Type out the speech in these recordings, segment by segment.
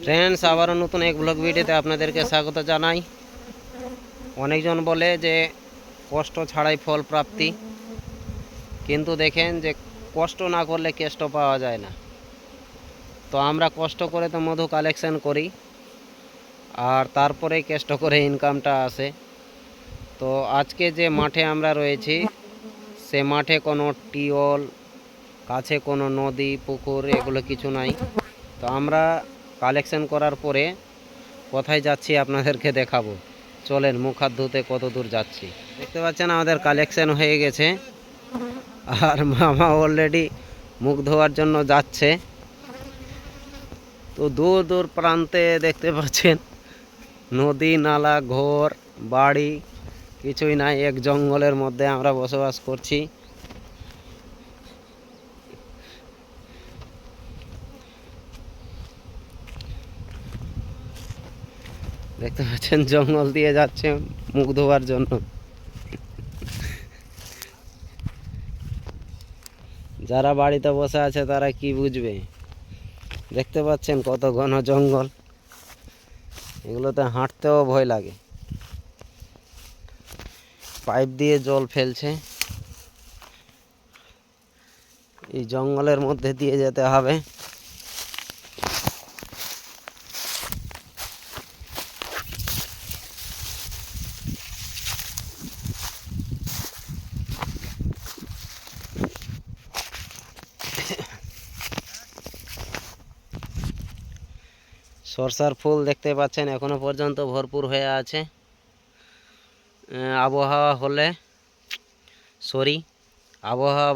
Friends, আবারও নতুন এক ব্লগ ভিডিওতে আপনাদেরকে স্বাগত জানাই। অনেকজন বলে যে কষ্ট ছাড়াই ফল প্রাপ্তি, কিন্তু দেখেন যে কষ্ট না করলে কেষ্ট পাওয়া যায় না। তো আমরা কষ্ট করে তো মধু কালেকশন করি, আর তারপরে কেষ্ট করে ইনকামটা আসে। তো আজকে যে মাঠে আমরা রয়েছি, সে মাঠে কোনো টিউবওয়েল, কাছে কোনো নদী পুকুর এগুলো কিছু নাই। তো আমরা কালেকশন করার পরে কোথায় যাচ্ছি আপনাদেরকে দেখাবো। চলেন মুখ হাত ধুতে কত দূর যাচ্ছি। দেখতে পাচ্ছেন আমাদের কালেকশন হয়ে গেছে, আর মামা অলরেডি মুখ ধোয়ার জন্য যাচ্ছে। তো দূর দূর প্রান্তে দেখতে পাচ্ছেন নদী, নালা, ঘর বাড়ি কিছুই নাই। এক জঙ্গলের মধ্যে আমরা বসবাস করছি। দেখতে পাচ্ছেন জঙ্গল দিয়ে যাচ্ছে মুখ ধোয়ার জন্য। যারা বাড়িতে বসে আছে তারা কি বুঝবে। দেখতে পাচ্ছেন কত ঘন জঙ্গল, এগুলোতে হাঁটতেও ভয় লাগে। পাইপ দিয়ে জল ফেলছে, এই জঙ্গলের মধ্যে দিয়ে যেতে হবে। সরষার ফুল দেখতে পাচ্ছেন এখনো পর্যন্ত ভরপুর হয়ে আছে। আবহাওয়া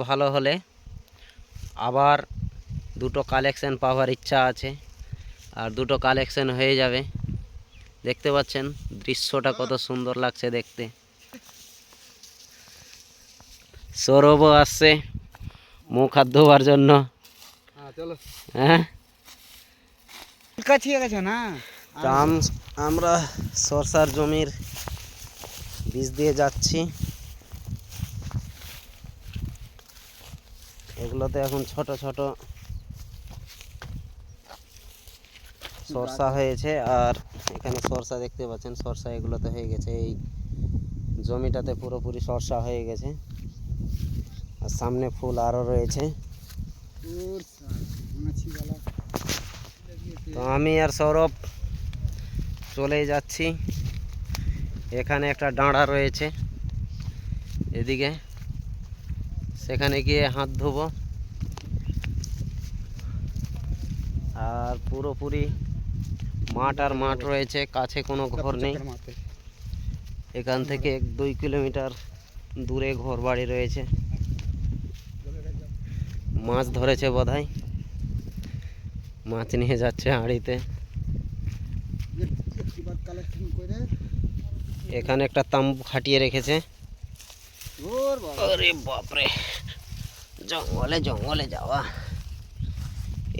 ভালো হলে আবার দুটো কালেকশন পাওয়ার ইচ্ছা আছে, আর দুটো কালেকশন হয়ে যাবে। দেখতে পাচ্ছেন দৃশ্যটা কত সুন্দর লাগছে দেখতে। সৌরভও আসছে মুখ হাত ধোয়ার জন্য। হ্যাঁ, আমরা সরষার জমির বীজ দিয়ে যাচ্ছি। এগুলোতে এখন ছোট ছোট সরষা হয়েছে, আর এখানে সরষা দেখতে পাচ্ছেন, সরষা এগুলোতে হয়ে গেছে। এই জমিটাতে পুরোপুরি সরষা হয়ে গেছে, আর সামনে ফুল আরও রয়েছে। তো আমি আর সৌরভ চলে যাচ্ছি। এখানে একটা ডাঁড়া রয়েছে এদিকে, সেখানে গিয়ে হাত ধোবো। আর পুরোপুরি মাঠ আর মাঠ রয়েছে, কাছে কোনো ঘর নেই। এখান থেকে 1-2 কিলোমিটার দূরে ঘর বাড়ি রয়েছে। মাছ ধরেছে বোধহয়, মাছ নিয়ে যাচ্ছে হাঁড়িতে। এখানে একটা তাম্বু খাটিয়ে রেখেছে। আরে বাপরে, জঙ্গলে জঙ্গলে যাওয়া।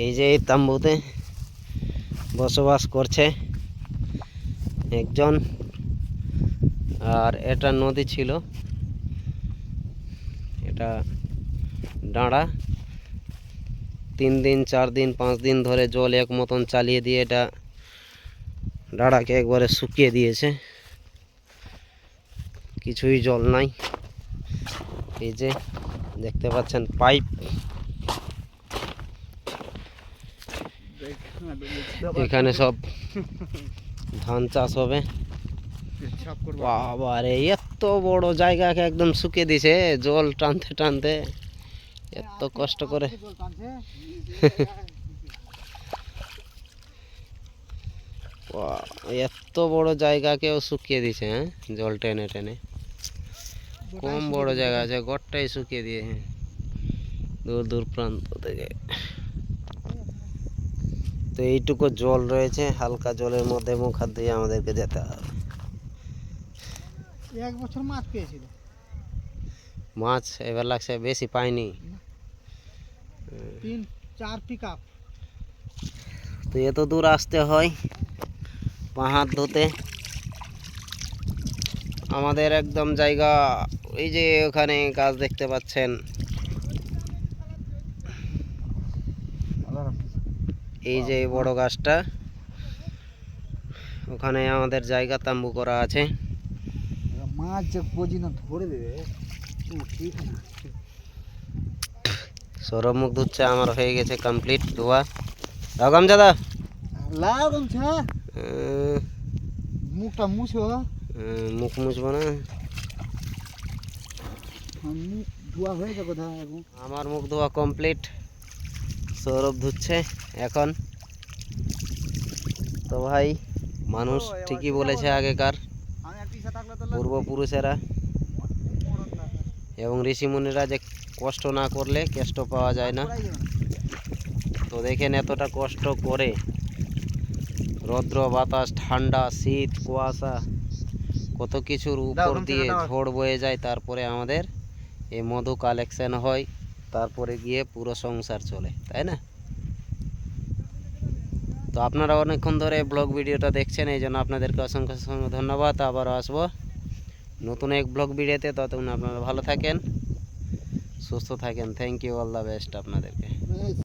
এই যে এই তাম্বুতে বসবাস করছে একজন। আর এটা নদী ছিল, এটা ডাঁড়া। 3 দিন 4 দিন 5 দিন ধরে জল এক মতন চালিয়ে দিয়ে এটা ডাঁড়াকে একবারে শুকিয়ে দিয়েছে, কিছুই জল নাই। এই যে দেখতে পাচ্ছেন পাইপ, এখানে সব ধান চাষ হবে। বাবারে, এত বড় জায়গাকে একদম শুকিয়ে দিছে জল টানতে টানতে, এত কষ্ট করে। এত বড় জায়গাকেও শুকিয়ে দিছে, হ্যাঁ, জল টেনে টেনে। কম বড় জায়গা আছে, গোটাই শুকিয়ে দিয়েছে দূর দূর প্রান্ত থেকে। তো এইটুকু জল রয়েছে, হালকা জলের মধ্যে মুখ হাত ধুয়ে আমাদেরকে যেতে হবে। 1 বছর মাছ পেয়েছিল, মাছ এবার লাগছে বেশি পাইনি। 3-4 পিকআপ। তো এত দূর আসতে হয় পা হাত ধুতে। আমাদের একদম জায়গা, এই যে ওখানে গাছ দেখতে পাচ্ছেন, এই যে বড় গাছটা, ওখানে আমাদের জায়গা তাম্বু করা আছে। মাছ যে পজি না ধরে দেবে ঠিক না। সৌরভ মুখ ধুচ্ছে, আমার হয়ে গেছে কমপ্লিট ধোয়া। রাগাম দাদা লাও গামছা মুখটা মুছো। মুখ মুছবো না, মুখ ধোয়া হয়ে যাবে এখন। আমার মুখ ধোয়া কমপ্লিট, সৌরভ ধুচ্ছে এখন। তো ভাই মানুষ ঠিকই বলেছে আগেকার আমি আর পিছা থাকলে তো পূর্বপুরুষেরা এবং ঋষিমুনিরা যে কষ্ট না করলে কেষ্ট পাওয়া যায় না। তো দেখেন এতটা কষ্ট করে রৌদ্র বাতাস ঠান্ডা শীত কুয়াশা কত কিছুর উপর দিয়ে ঝড় বয়ে যায়, তারপরে আমাদের এই মধু কালেকশন হয়, তারপরে গিয়ে পুরো সংসার চলে, তাই না? তো আপনারা অনেকক্ষণ ধরে ব্লগ ভিডিওটা দেখছেন, এই জন্য আপনাদেরকে অসংখ্য অসংখ্য ধন্যবাদ। আবারও আসবো নতুন এক ব্লগ ভিডিওতে, ততক্ষণ আপনারা ভালো থাকেন, সুস্থ থাকেন। Thank you, all the best আপনাদেরকে।